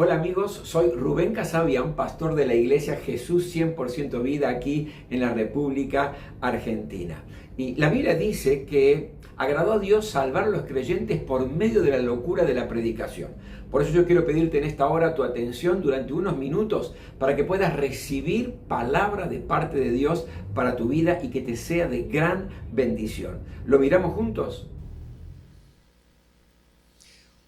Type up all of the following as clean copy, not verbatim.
Hola amigos, soy Rubén Casabian, pastor de la iglesia Jesús 100% Vida aquí en la República Argentina. Y la Biblia dice que agradó a Dios salvar a los creyentes por medio de la locura de la predicación. Por eso yo quiero pedirte en esta hora tu atención durante unos minutos para que puedas recibir palabra de parte de Dios para tu vida y que te sea de gran bendición. ¿Lo miramos juntos?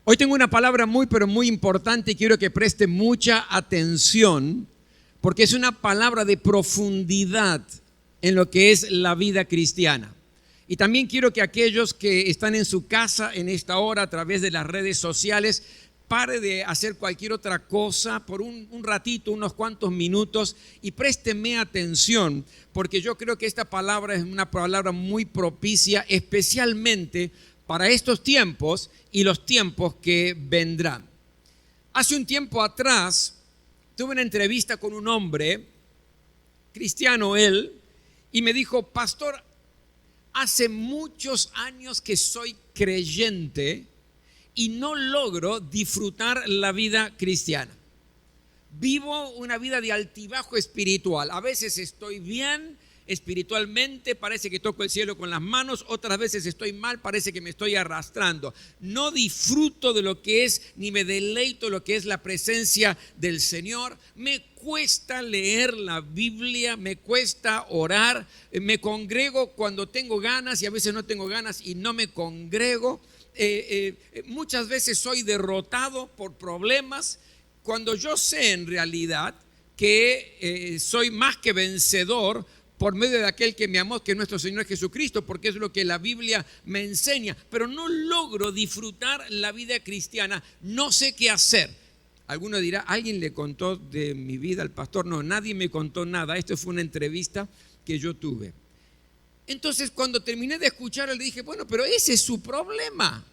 Hoy tengo una palabra muy importante y quiero que preste mucha atención porque es una palabra de profundidad en lo que es la vida cristiana. Y también quiero que aquellos que están en su casa en esta hora a través de las redes sociales pare de hacer cualquier otra cosa por un ratito, unos cuantos minutos y présteme atención porque yo creo que esta palabra es una palabra muy propicia especialmente para estos tiempos y los tiempos que vendrán. Hace un tiempo atrás tuve una entrevista con un hombre, cristiano él, y me dijo: pastor, hace muchos años que soy creyente y no logro disfrutar la vida cristiana. Vivo una vida de altibajo espiritual. A veces estoy bien espiritualmente, parece que toco el cielo con las manos, otras veces estoy mal, parece que me estoy arrastrando. No disfruto de lo que es, ni me deleito de lo que es la presencia del Señor. Me cuesta leer la Biblia, me cuesta orar, me congrego cuando tengo ganas y a veces no tengo ganas y no me congrego. Muchas veces soy derrotado por problemas cuando yo sé en realidad que soy más que vencedor por medio de aquel que me amó, que es nuestro Señor Jesucristo, porque es lo que la Biblia me enseña, pero no logro disfrutar la vida cristiana, no sé qué hacer. Alguno dirá: ¿alguien le contó de mi vida al pastor? No, nadie me contó nada, esto fue una entrevista que yo tuve. Entonces cuando terminé de escuchar, le dije: bueno, pero ese es su problema.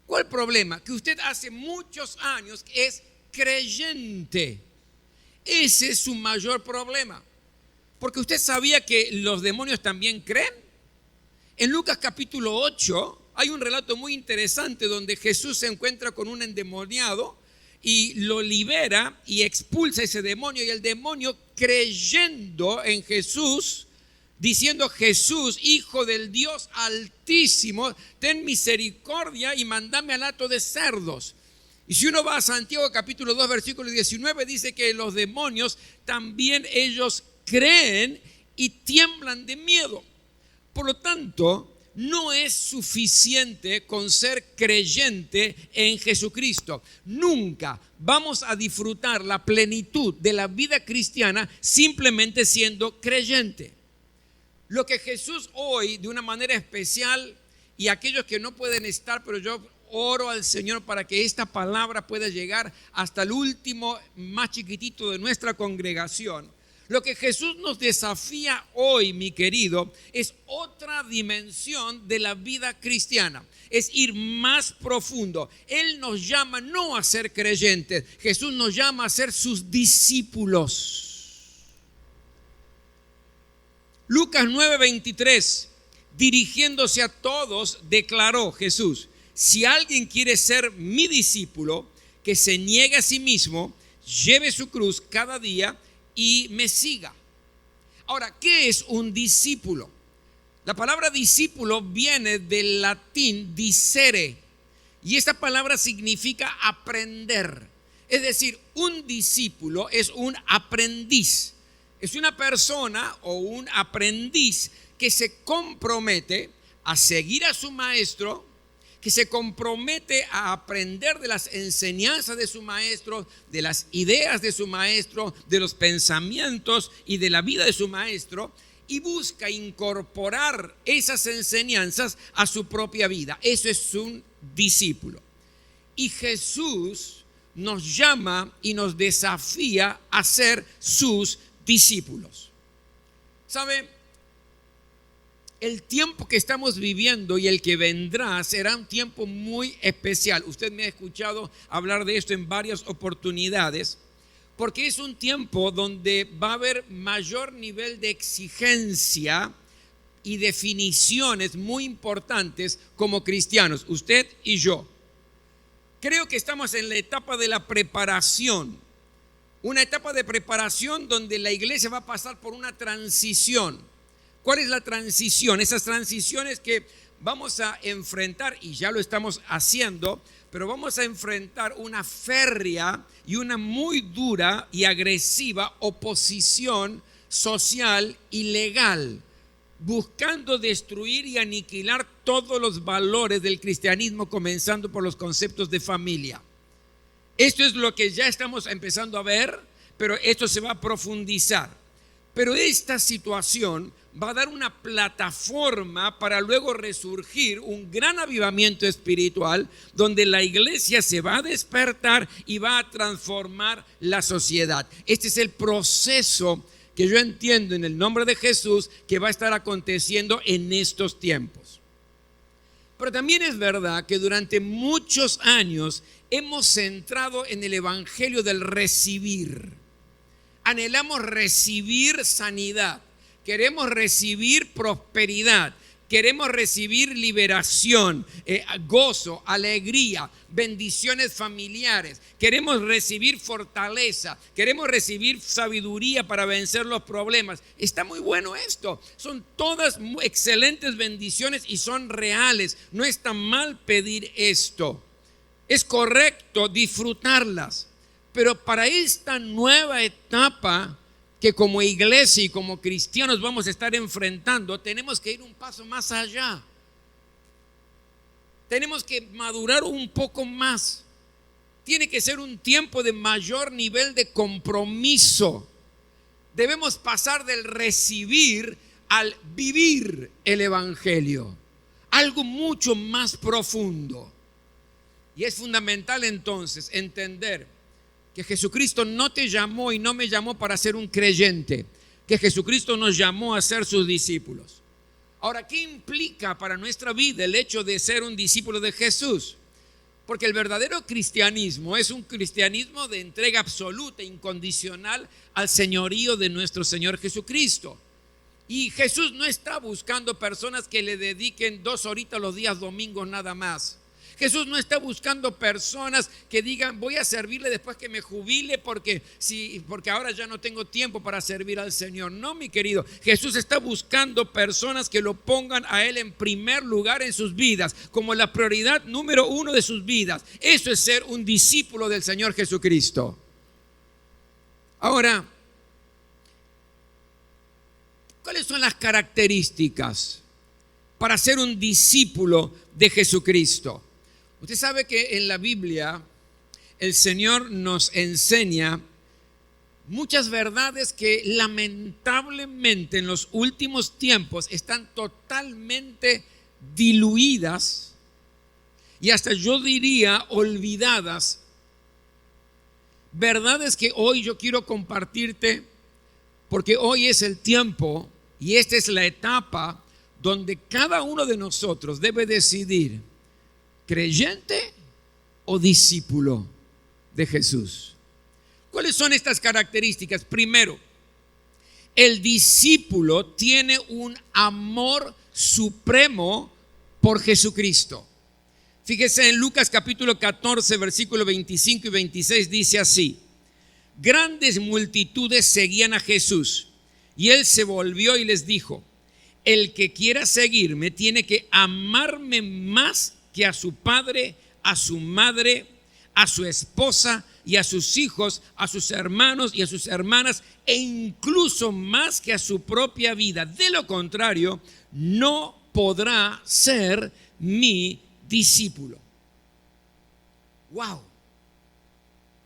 ¿Cuál problema? Que usted hace muchos años es creyente. Ese es su mayor problema. Porque usted sabía que los demonios también creen. En Lucas capítulo 8 hay un relato muy interesante donde Jesús se encuentra con un endemoniado y lo libera y expulsa ese demonio, y el demonio, creyendo en Jesús, diciendo: Jesús, Hijo del Dios Altísimo, ten misericordia y mándame al hato de cerdos. Y si uno va a Santiago capítulo 2 versículo 19, dice que los demonios también ellos creen y tiemblan de miedo. Por lo tanto, no es suficiente con ser creyente en Jesucristo. Nunca vamos a disfrutar la plenitud de la vida cristiana simplemente siendo creyente. Lo que Jesús hoy, de una manera especial, y aquellos que no pueden estar, pero yo oro al Señor para que esta palabra pueda llegar hasta el último más chiquitito de nuestra congregación. Lo que Jesús nos desafía hoy, mi querido, es otra dimensión de la vida cristiana. Es ir más profundo. Él nos llama no a ser creyentes. Jesús nos llama a ser sus discípulos. Lucas 9:23, dirigiéndose a todos, declaró Jesús: si alguien quiere ser mi discípulo, que se niegue a sí mismo, lleve su cruz cada día y me siga. Ahora, ¿qué es un discípulo? La palabra discípulo viene del latín discere, y esta palabra significa aprender. Es decir, un discípulo es un aprendiz. Es una persona o un aprendiz que se compromete a seguir a su maestro, que se compromete a aprender de las enseñanzas de su maestro, de las ideas de su maestro, de los pensamientos y de la vida de su maestro, y busca incorporar esas enseñanzas a su propia vida. Eso es un discípulo. Y Jesús nos llama y nos desafía a ser sus discípulos. ¿Sabe? El tiempo que estamos viviendo y el que vendrá será un tiempo muy especial. Usted me ha escuchado hablar de esto en varias oportunidades, porque es un tiempo donde va a haber mayor nivel de exigencia y definiciones muy importantes como cristianos, usted y yo. Creo que estamos en la etapa de la preparación. Una etapa de preparación donde la iglesia va a pasar por una transición. ¿Cuál es la transición? Esas transiciones que vamos a enfrentar, y ya lo estamos haciendo, pero vamos a enfrentar una férrea y una muy dura y agresiva oposición social y legal, buscando destruir y aniquilar todos los valores del cristianismo, comenzando por los conceptos de familia. Esto es lo que ya estamos empezando a ver, pero esto se va a profundizar. Pero esta situación va a dar una plataforma para luego resurgir un gran avivamiento espiritual donde la iglesia se va a despertar y va a transformar la sociedad. Este es el proceso que yo entiendo en el nombre de Jesús que va a estar aconteciendo en estos tiempos. Pero también es verdad que durante muchos años hemos centrado en el evangelio del recibir. Anhelamos recibir sanidad, queremos recibir prosperidad, queremos recibir liberación, gozo, alegría, bendiciones familiares, queremos recibir fortaleza, queremos recibir sabiduría para vencer los problemas. Está muy bueno esto, son todas excelentes bendiciones y son reales. No está mal pedir esto, es correcto disfrutarlas, pero para esta nueva etapa que como iglesia y como cristianos vamos a estar enfrentando, tenemos que ir un paso más allá. Tenemos que madurar un poco más. Tiene que ser un tiempo de mayor nivel de compromiso. Debemos pasar del recibir al vivir el evangelio. Algo mucho más profundo. Y es fundamental entonces entender que Jesucristo no te llamó y no me llamó para ser un creyente, que Jesucristo nos llamó a ser sus discípulos. Ahora, ¿qué implica para nuestra vida el hecho de ser un discípulo de Jesús? Porque el verdadero cristianismo es un cristianismo de entrega absoluta, incondicional al señorío de nuestro Señor Jesucristo. Y Jesús no está buscando personas que le dediquen 2 horitas los días domingos nada más. Jesús no está buscando personas que digan voy a servirle después que me jubile porque ahora ya no tengo tiempo para servir al Señor. No, mi querido, Jesús está buscando personas que lo pongan a Él en primer lugar en sus vidas, como la prioridad número 1 de sus vidas. Eso es ser un discípulo del Señor Jesucristo. Ahora, ¿cuáles son las características para ser un discípulo de Jesucristo? Usted sabe que en la Biblia el Señor nos enseña muchas verdades que lamentablemente en los últimos tiempos están totalmente diluidas y hasta yo diría olvidadas. Verdades que hoy yo quiero compartirte porque hoy es el tiempo y esta es la etapa donde cada uno de nosotros debe decidir: ¿creyente o discípulo de Jesús? ¿Cuáles son estas características? Primero, el discípulo tiene un amor supremo por Jesucristo. Fíjese en Lucas capítulo 14, versículo 25 y 26, dice así: grandes multitudes seguían a Jesús y él se volvió y les dijo: el que quiera seguirme tiene que amarme más que a su padre, a su madre, a su esposa y a sus hijos, a sus hermanos y a sus hermanas, e incluso más que a su propia vida. De lo contrario, no podrá ser mi discípulo. Wow.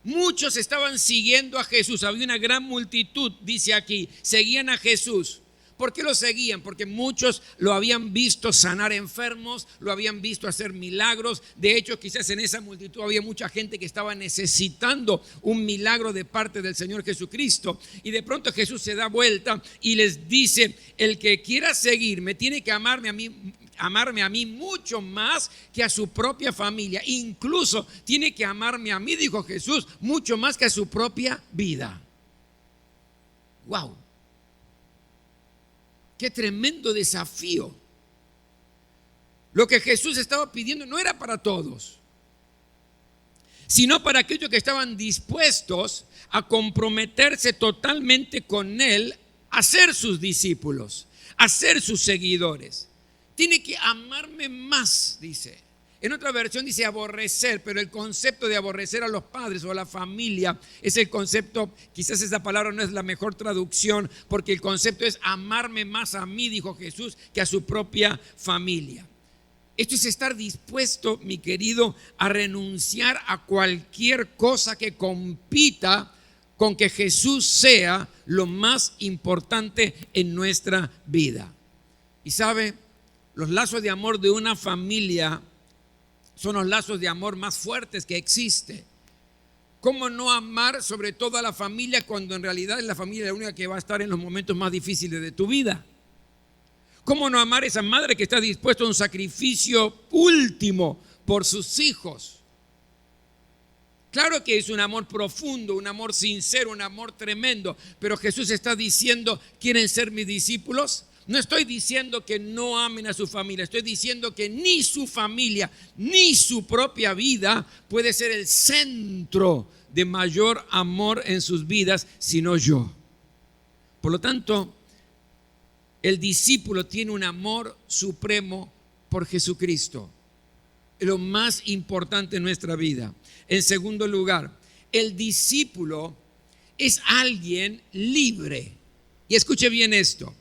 Muchos estaban siguiendo a Jesús. Había una gran multitud, dice aquí, seguían a Jesús. ¿Por qué lo seguían? Porque muchos lo habían visto sanar enfermos, lo habían visto hacer milagros. De hecho, quizás en esa multitud había mucha gente que estaba necesitando un milagro de parte del Señor Jesucristo. Y de pronto Jesús se da vuelta y les dice: el que quiera seguirme tiene que amarme a mí mucho más que a su propia familia. Incluso tiene que amarme a mí, dijo Jesús, mucho más que a su propia vida. Wow. Qué tremendo desafío. Lo que Jesús estaba pidiendo no era para todos. sino para aquellos que estaban dispuestos a comprometerse totalmente con Él, a ser sus discípulos, a ser sus seguidores. Tiene que amarme más, dice. En otra versión dice aborrecer, pero el concepto de aborrecer a los padres o a la familia es el concepto, quizás esa palabra no es la mejor traducción, porque el concepto es amarme más a mí, dijo Jesús, que a su propia familia. Esto es estar dispuesto, mi querido, a renunciar a cualquier cosa que compita con que Jesús sea lo más importante en nuestra vida. Y sabe, los lazos de amor de una familia son los lazos de amor más fuertes que existe. ¿Cómo no amar sobre todo a la familia cuando en realidad es la familia la única que va a estar en los momentos más difíciles de tu vida? ¿Cómo no amar a esa madre que está dispuesta a un sacrificio último por sus hijos? Claro que es un amor profundo, un amor sincero, un amor tremendo, pero Jesús está diciendo, ¿quieren ser mis discípulos? No estoy diciendo que no amen a su familia, estoy diciendo que ni su familia, ni su propia vida puede ser el centro de mayor amor en sus vidas, sino yo. Por lo tanto, el discípulo tiene un amor supremo por Jesucristo, lo más importante en nuestra vida. En segundo lugar, el discípulo es alguien libre. Y escuche bien esto.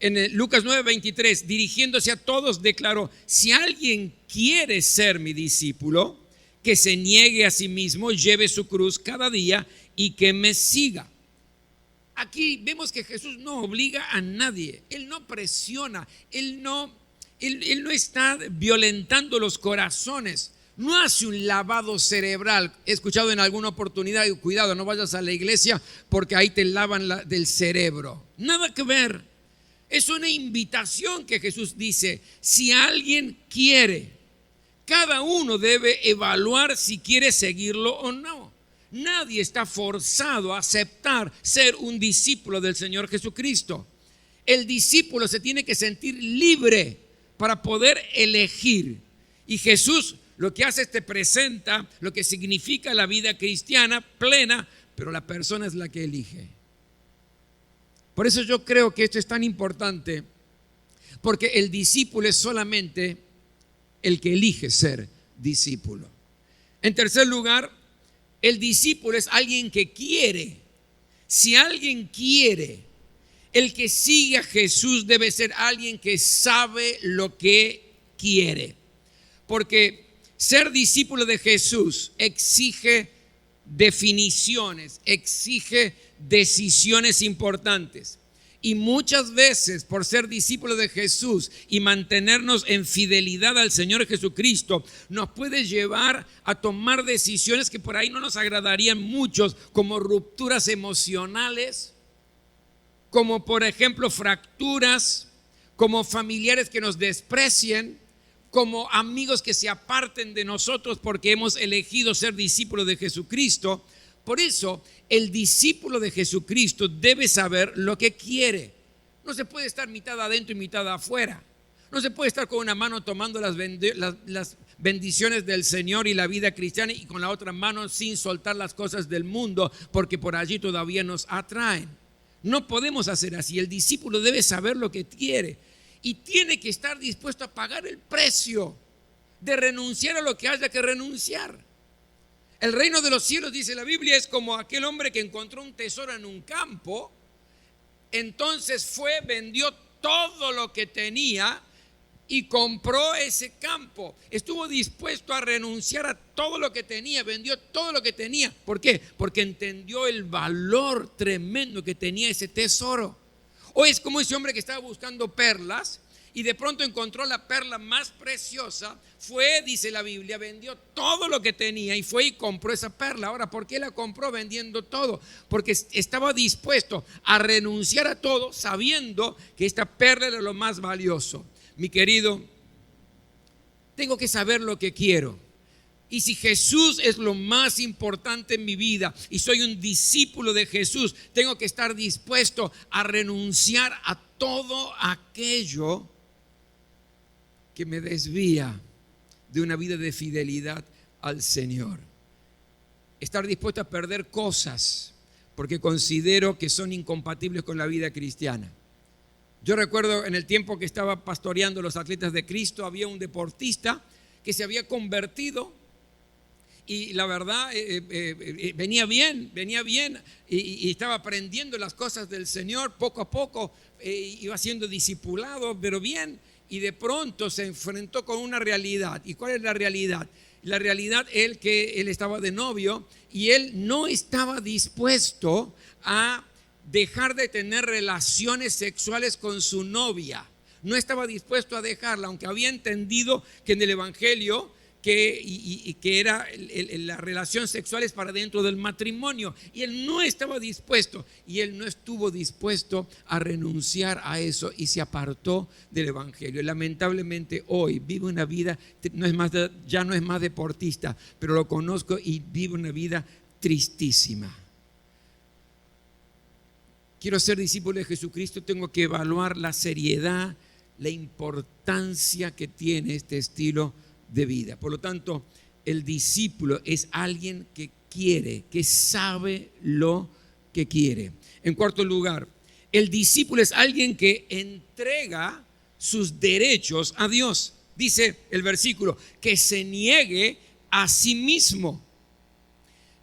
En Lucas 9:23, dirigiéndose a todos, declaró: si alguien quiere ser mi discípulo, que se niegue a sí mismo, lleve su cruz cada día y que me siga. Aquí vemos que Jesús no obliga a nadie, Él no presiona, Él no está violentando los corazones, no hace un lavado cerebral. He escuchado en alguna oportunidad, y cuidado, no vayas a la iglesia porque ahí te lavan del cerebro. Nada que ver, es una invitación que Jesús dice, si alguien quiere, cada uno debe evaluar si quiere seguirlo o no. Nadie está forzado a aceptar ser un discípulo del Señor Jesucristo. El discípulo se tiene que sentir libre para poder elegir. Y Jesús lo que hace es te presenta lo que significa la vida cristiana plena, pero la persona es la que elige. Por eso yo creo que esto es tan importante, porque el discípulo es solamente el que elige ser discípulo. En tercer lugar, el discípulo es alguien que quiere. Si alguien quiere, el que sigue a Jesús debe ser alguien que sabe lo que quiere. Porque ser discípulo de Jesús exige definiciones, exige decisiones importantes. Y muchas veces, por ser discípulos de Jesús y mantenernos en fidelidad al Señor Jesucristo, nos puede llevar a tomar decisiones que por ahí no nos agradarían muchos, como rupturas emocionales, como por ejemplo fracturas, como familiares que nos desprecien, como amigos que se aparten de nosotros porque hemos elegido ser discípulos de Jesucristo. Por eso, el discípulo de Jesucristo debe saber lo que quiere. No se puede estar mitad adentro y mitad afuera. No se puede estar con una mano tomando las bendiciones del Señor y la vida cristiana y con la otra mano sin soltar las cosas del mundo, porque por allí todavía nos atraen. No podemos hacer así. El discípulo debe saber lo que quiere y tiene que estar dispuesto a pagar el precio de renunciar a lo que haya que renunciar. El reino de los cielos, dice la Biblia, es como aquel hombre que encontró un tesoro en un campo. Entonces fue, vendió todo lo que tenía y compró ese campo. Estuvo dispuesto a renunciar a todo lo que tenía, vendió todo lo que tenía. ¿Por qué? Porque entendió el valor tremendo que tenía ese tesoro. O es como ese hombre que estaba buscando perlas y de pronto encontró la perla más preciosa. Fue, dice la Biblia, vendió todo lo que tenía y fue y compró esa perla. Ahora, ¿por qué la compró vendiendo todo? Porque estaba dispuesto a renunciar a todo sabiendo que esta perla era lo más valioso. Mi querido, tengo que saber lo que quiero. Y si Jesús es lo más importante en mi vida y soy un discípulo de Jesús, tengo que estar dispuesto a renunciar a todo aquello que me desvía de una vida de fidelidad al Señor. estar dispuesto a perder cosas porque considero que son incompatibles con la vida cristiana. Yo recuerdo en el tiempo que estaba pastoreando los Atletas de Cristo, había un deportista que se había convertido y la verdad venía bien y estaba aprendiendo las cosas del Señor poco a poco, iba siendo discipulado, pero bien, y de pronto se enfrentó con una realidad. ¿Y cuál es la realidad? La realidad es que él estaba de novio y él no estaba dispuesto a dejar de tener relaciones sexuales con su novia. No estaba dispuesto a dejarla, aunque había entendido que en el Evangelio que era la relación sexual es para dentro del matrimonio, y él no estaba dispuesto, y él no estuvo dispuesto a renunciar a eso y se apartó del Evangelio. Lamentablemente hoy vive una vida, ya no es más deportista, pero lo conozco y vive una vida tristísima. Quiero ser discípulo de Jesucristo, tengo que evaluar la seriedad, la importancia que tiene este estilo de vida. Por lo tanto, el discípulo es alguien que quiere, que sabe lo que quiere. En cuarto lugar, el discípulo es alguien que entrega sus derechos a Dios. Dice el versículo, que se niegue a sí mismo.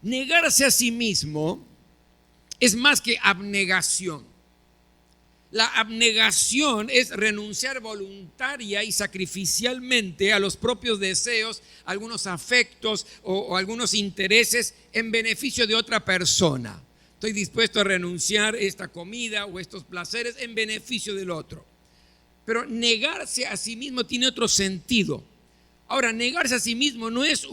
Negarse a sí mismo es más que abnegación. La abnegación es renunciar voluntaria y sacrificialmente a los propios deseos, algunos afectos o algunos intereses en beneficio de otra persona. Estoy dispuesto a renunciar esta comida o estos placeres en beneficio del otro. Pero negarse a sí mismo tiene otro sentido. Ahora, negarse a sí mismo no es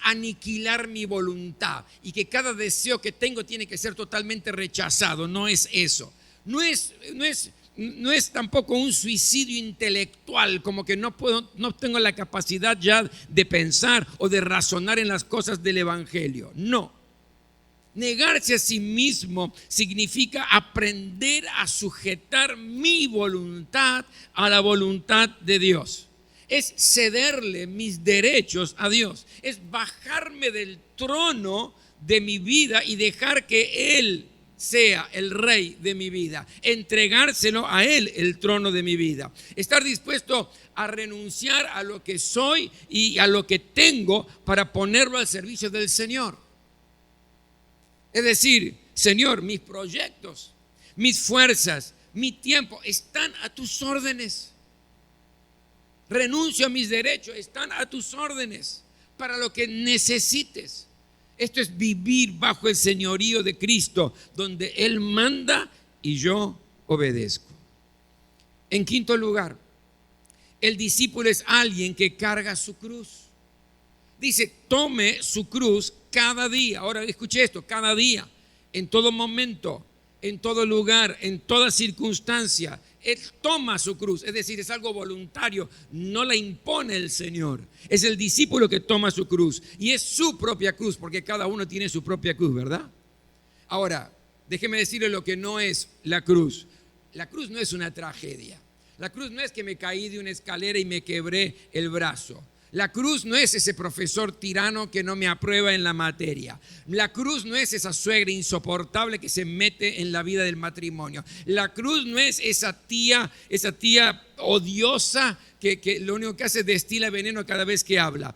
aniquilar mi voluntad y que cada deseo que tengo tiene que ser totalmente rechazado. No es eso. No es tampoco un suicidio intelectual, como que no tengo la capacidad ya de pensar o de razonar en las cosas del Evangelio. No. Negarse a sí mismo significa aprender a sujetar mi voluntad a la voluntad de Dios. Es cederle mis derechos a Dios. Es bajarme del trono de mi vida y dejar que Él sea el rey de mi vida, entregárselo a Él el trono de mi vida, estar dispuesto a renunciar a lo que soy y a lo que tengo para ponerlo al servicio del Señor. Es decir, Señor, mis proyectos, mis fuerzas, mi tiempo están a tus órdenes. Renuncio a mis derechos, están a tus órdenes para lo que necesites. Esto es vivir bajo el señorío de Cristo, donde Él manda y yo obedezco. En quinto lugar, el discípulo es alguien que carga su cruz. Dice, tome su cruz cada día. Ahora escuche esto, cada día, en todo momento, en todo lugar, en toda circunstancia. Él toma su cruz, es decir, es algo voluntario, no la impone el Señor. Es el discípulo que toma su cruz y es su propia cruz, porque cada uno tiene su propia cruz, ¿verdad? Ahora, déjeme decirle lo que no es la cruz. La cruz no es una tragedia. La cruz no es que me caí de una escalera y me quebré el brazo. La cruz no es ese profesor tirano que no me aprueba en la materia. La cruz no es esa suegra insoportable que se mete en la vida del matrimonio. La cruz no es esa tía odiosa que lo único que hace es destila veneno cada vez que habla.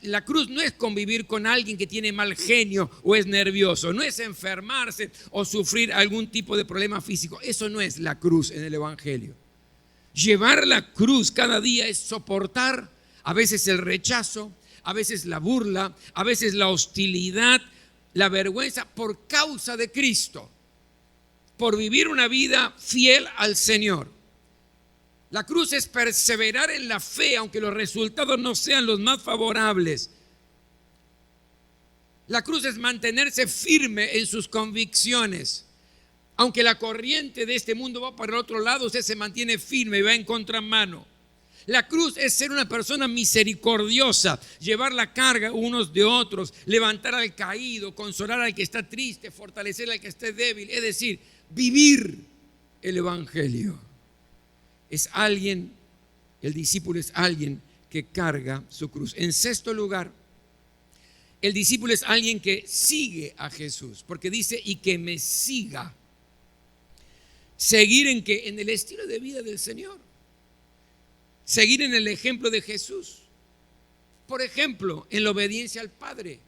La cruz no es convivir con alguien que tiene mal genio o es nervioso. No es enfermarse o sufrir algún tipo de problema físico. Eso no es la cruz en el Evangelio. Llevar la cruz cada día es soportar a veces el rechazo, a veces la burla, a veces la hostilidad, la vergüenza por causa de Cristo, por vivir una vida fiel al Señor. La cruz es perseverar en la fe, aunque los resultados no sean los más favorables. La cruz es mantenerse firme en sus convicciones. Aunque la corriente de este mundo va para el otro lado, usted se mantiene firme y va en contramano. La cruz es ser una persona misericordiosa, llevar la carga unos de otros, levantar al caído, consolar al que está triste, fortalecer al que esté débil. Es decir, vivir el Evangelio. El discípulo es alguien que carga su cruz. En sexto lugar, El discípulo es alguien que sigue a Jesús, porque dice, y que me siga. Seguir en qué? En el estilo de vida del Señor. Seguir en el ejemplo de Jesús. Por ejemplo, en la obediencia al Padre.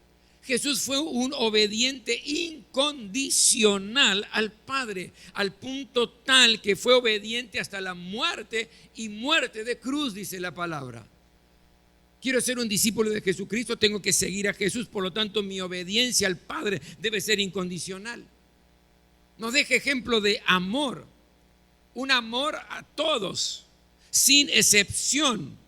Jesús fue un obediente incondicional al Padre, al punto tal que fue obediente hasta la muerte y muerte de cruz, dice la palabra. Quiero ser un discípulo de Jesucristo, tengo que seguir a Jesús, por lo tanto mi obediencia al Padre debe ser incondicional. Nos deja ejemplo de amor, un amor a todos, sin excepción.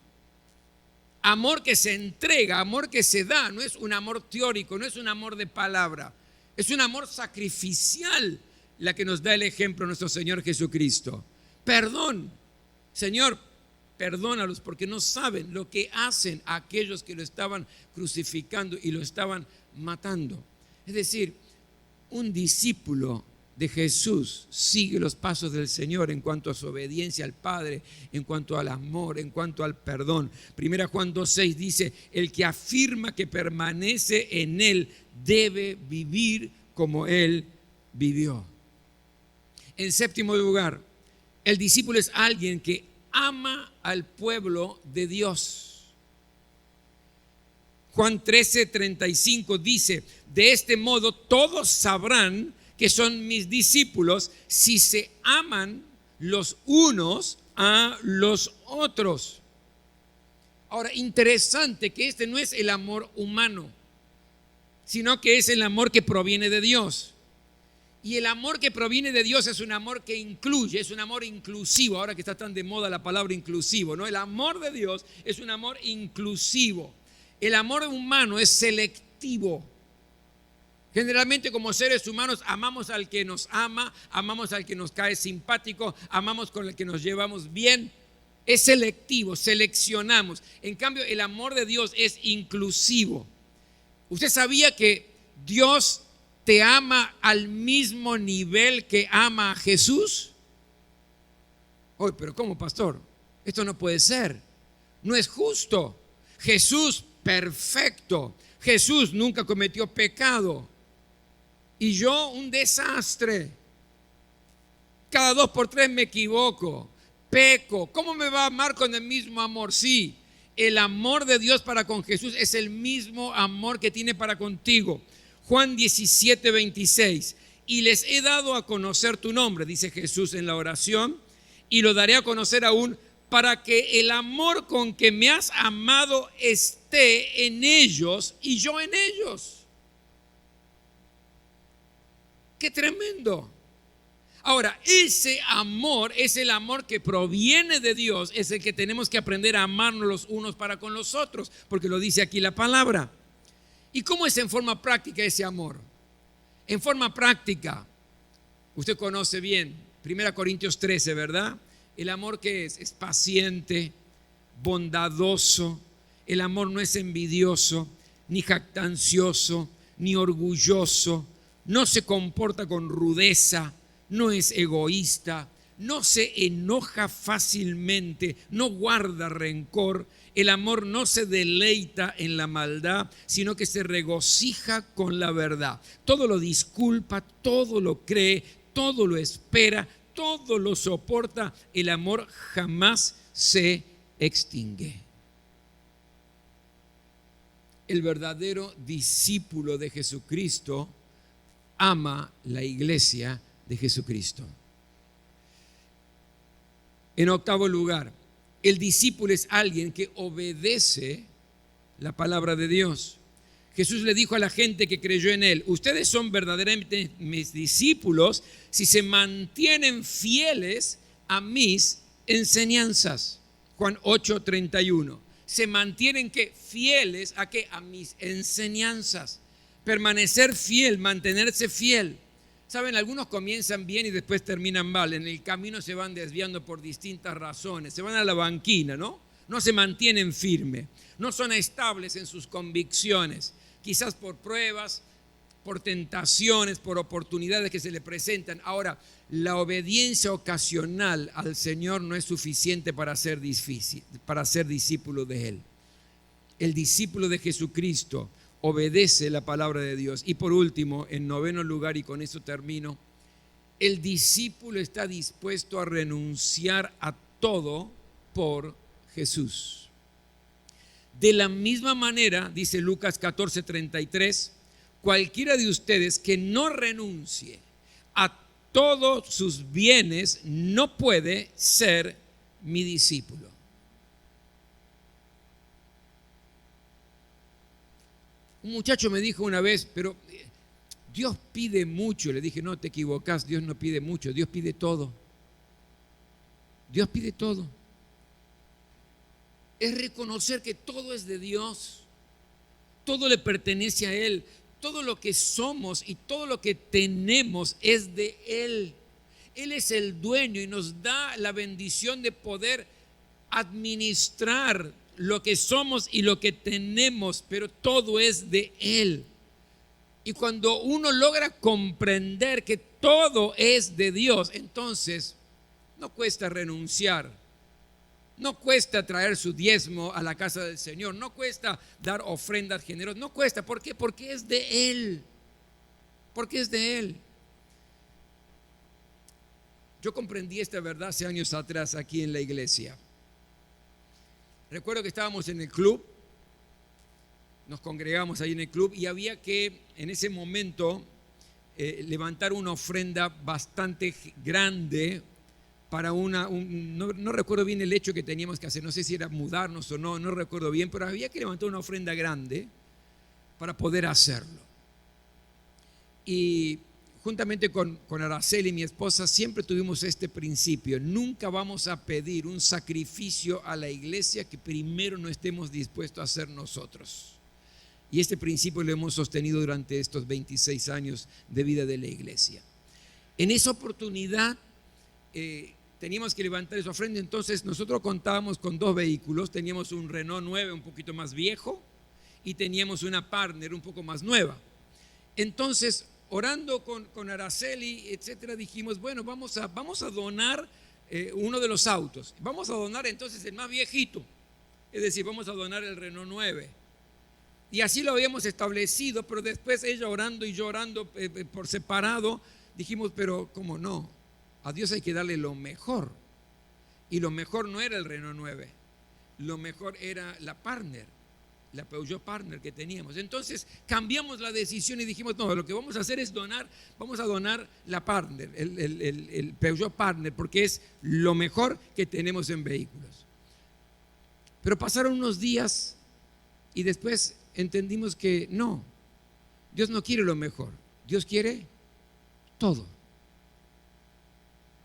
Amor que se entrega, amor que se da, no es un amor teórico, no es un amor de palabra, es un amor sacrificial la que nos da el ejemplo nuestro Señor Jesucristo. Perdón, Señor, perdónalos porque no saben lo que hacen aquellos que lo estaban crucificando y lo estaban matando. Es decir, un discípulo de Jesús sigue los pasos del Señor en cuanto a su obediencia al Padre, en cuanto al amor, en cuanto al perdón. Primera Juan 2:6 dice, el que afirma que permanece en Él debe vivir como Él vivió. En séptimo lugar, el discípulo es alguien que ama al pueblo de Dios. Juan 13:35 dice, de este modo todos sabrán que son mis discípulos si se aman los unos a los otros. Ahora, interesante que este no es el amor humano, sino que es el amor que proviene de Dios. Y el amor que proviene de Dios es un amor que incluye, es un amor inclusivo. Ahora que está tan de moda la palabra inclusivo, ¿no? El amor de Dios es un amor inclusivo. El amor humano es selectivo. Generalmente como seres humanos amamos al que nos ama, amamos al que nos cae simpático, amamos con el que nos llevamos bien. Es selectivo, seleccionamos. En cambio, el amor de Dios es inclusivo. ¿Usted sabía que Dios te ama al mismo nivel que ama a Jesús? Oye, pero ¿cómo, pastor? Esto no puede ser. No es justo. Jesús perfecto. Jesús nunca cometió pecado. Y yo un desastre. Cada 2 por 3 me equivoco, peco. ¿Cómo me va a amar con el mismo amor? Sí, el amor de Dios para con Jesús es el mismo amor que tiene para contigo. Juan 17:26. Y les he dado a conocer tu nombre, dice Jesús en la oración, y lo daré a conocer aún para que el amor con que me has amado esté en ellos y yo en ellos. ¡Qué tremendo! Ahora, ese amor es el amor que proviene de Dios, es el que tenemos que aprender a amarnos los unos para con los otros, porque lo dice aquí la palabra. ¿Y cómo es en forma práctica ese amor? En forma práctica, usted conoce bien, 1 Corintios 13, ¿verdad? El amor que es paciente, bondadoso, el amor no es envidioso, ni jactancioso, ni orgulloso, no se comporta con rudeza, no es egoísta, no se enoja fácilmente, no guarda rencor. El amor no se deleita en la maldad, sino que se regocija con la verdad. Todo lo disculpa, todo lo cree, todo lo espera, todo lo soporta. El amor jamás se extingue. El verdadero discípulo de Jesucristo ama la iglesia de Jesucristo. En octavo lugar, el discípulo es alguien que obedece la palabra de Dios. Jesús le dijo a la gente que creyó en él, ustedes son verdaderamente mis discípulos si se mantienen fieles a mis enseñanzas. Juan 8:31. Se mantienen ¿qué? Fieles a qué? A mis enseñanzas. Permanecer fiel, mantenerse fiel. Saben, algunos comienzan bien y después terminan mal. En el camino se van desviando por distintas razones. Se van a la banquina, ¿no? No se mantienen firmes. No son estables en sus convicciones. Quizás por pruebas, por tentaciones, por oportunidades que se le presentan. Ahora, la obediencia ocasional al Señor no es suficiente para ser discípulo de Él. El discípulo de Jesucristo obedece la palabra de Dios. Y por último, en noveno lugar, y con eso termino, el discípulo está dispuesto a renunciar a todo por Jesús. De la misma manera, dice Lucas 14:33, cualquiera de ustedes que no renuncie a todos sus bienes no puede ser mi discípulo. Un muchacho me dijo una vez, pero Dios pide mucho. Le dije, no, te equivocas, Dios no pide mucho, Dios pide todo. Dios pide todo. Es reconocer que todo es de Dios, todo le pertenece a Él, todo lo que somos y todo lo que tenemos es de Él. Él es el dueño y nos da la bendición de poder administrar lo que somos y lo que tenemos, pero todo es de Él. Y cuando uno logra comprender que todo es de Dios, entonces no cuesta renunciar. No cuesta traer su diezmo a la casa del Señor, no cuesta dar ofrendas generosas, no cuesta. ¿Por qué? Porque es de Él. Porque es de Él. Yo comprendí esta verdad hace años atrás aquí en la iglesia. Recuerdo que estábamos en el club, nos congregamos ahí en el club y había que en ese momento levantar una ofrenda bastante grande para no recuerdo bien el hecho que teníamos que hacer, no sé si era mudarnos o no recuerdo bien, pero había que levantar una ofrenda grande para poder hacerlo. Y juntamente con Araceli, mi esposa, siempre tuvimos este principio: nunca vamos a pedir un sacrificio a la iglesia que primero no estemos dispuestos a hacer nosotros. Y este principio lo hemos sostenido durante estos 26 años de vida de la iglesia. En esa oportunidad teníamos que levantar esa ofrenda. Entonces nosotros contábamos con 2 vehículos. Teníamos un Renault 9 un poquito más viejo y teníamos una Partner un poco más nueva. Entonces, orando con Araceli, etcétera, dijimos, bueno, vamos a donar uno de los autos. Vamos a donar entonces el más viejito, es decir, vamos a donar el Renault 9. Y así lo habíamos establecido, pero después ella orando y yo orando por separado, dijimos, pero ¿cómo no? A Dios hay que darle lo mejor. Y lo mejor no era el Renault 9, lo mejor era la Partner, la Peugeot Partner que teníamos. Entonces cambiamos la decisión y dijimos, no, lo que vamos a hacer es vamos a donar la Partner, el Peugeot Partner, porque es lo mejor que tenemos en vehículos. Pero pasaron unos días y después entendimos que no, Dios no quiere lo mejor, Dios quiere todo.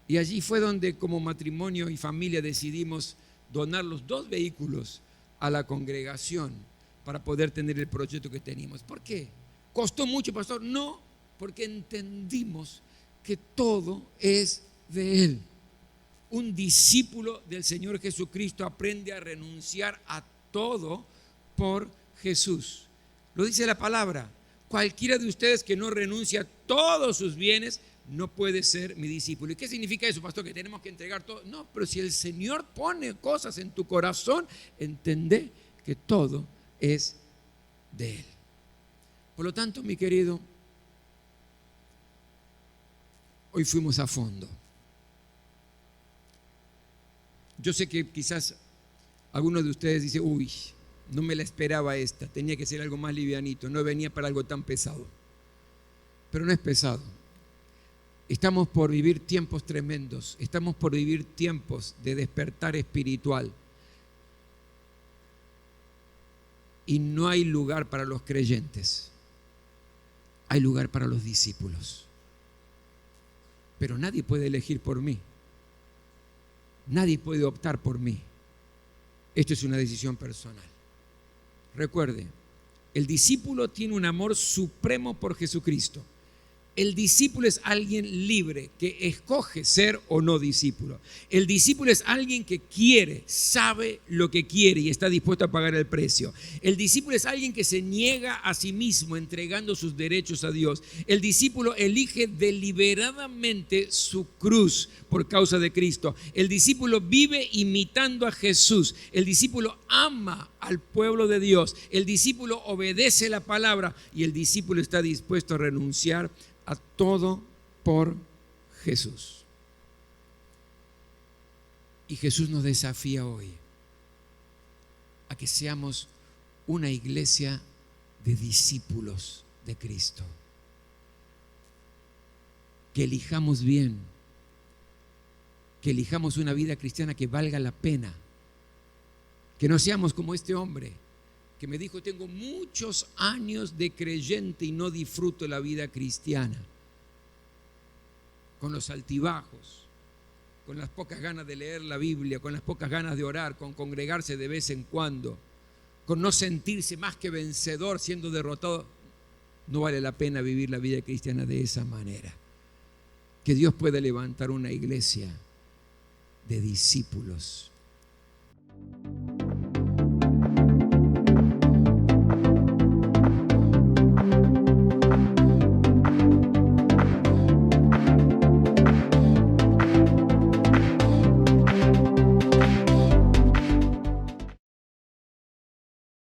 Y allí fue donde como matrimonio y familia decidimos donar los 2 vehículos a la congregación para poder tener el proyecto que teníamos. ¿Por qué? ¿Costó mucho, pastor? No, porque entendimos que todo es de Él. Un discípulo del Señor Jesucristo aprende a renunciar a todo por Jesús. Lo dice la palabra: cualquiera de ustedes que no renuncia a todos sus bienes no puede ser mi discípulo. ¿Y qué significa eso, pastor? ¿Que tenemos que entregar todo? No, pero si el Señor pone cosas en tu corazón, entendé que todo es de Él. Por lo tanto, mi querido, hoy fuimos a fondo. Yo sé que quizás algunos de ustedes dicen, uy, no me la esperaba esta, tenía que ser algo más livianito, no venía para algo tan pesado. Pero no es pesado. Estamos por vivir tiempos tremendos, estamos por vivir tiempos de despertar espiritual. Y no hay lugar para los creyentes, hay lugar para los discípulos. Pero nadie puede elegir por mí, nadie puede optar por mí. Esto es una decisión personal. Recuerde, el discípulo tiene un amor supremo por Jesucristo. El discípulo es alguien libre que escoge ser o no discípulo. El discípulo es alguien que quiere, sabe lo que quiere y está dispuesto a pagar el precio. El discípulo es alguien que se niega a sí mismo entregando sus derechos a Dios. El discípulo elige deliberadamente su cruz por causa de Cristo. El discípulo vive imitando a Jesús. El discípulo ama al pueblo de Dios. El discípulo obedece la palabra y el discípulo está dispuesto a renunciar a todo por Jesús. Y Jesús nos desafía hoy a que seamos una iglesia de discípulos de Cristo. Que elijamos bien, que elijamos una vida cristiana que valga la pena. Que no seamos como este hombre que me dijo: tengo muchos años de creyente y no disfruto la vida cristiana. Con los altibajos, con las pocas ganas de leer la Biblia, con las pocas ganas de orar, con congregarse de vez en cuando, con no sentirse más que vencedor siendo derrotado. No vale la pena vivir la vida cristiana de esa manera. Que Dios pueda levantar una iglesia de discípulos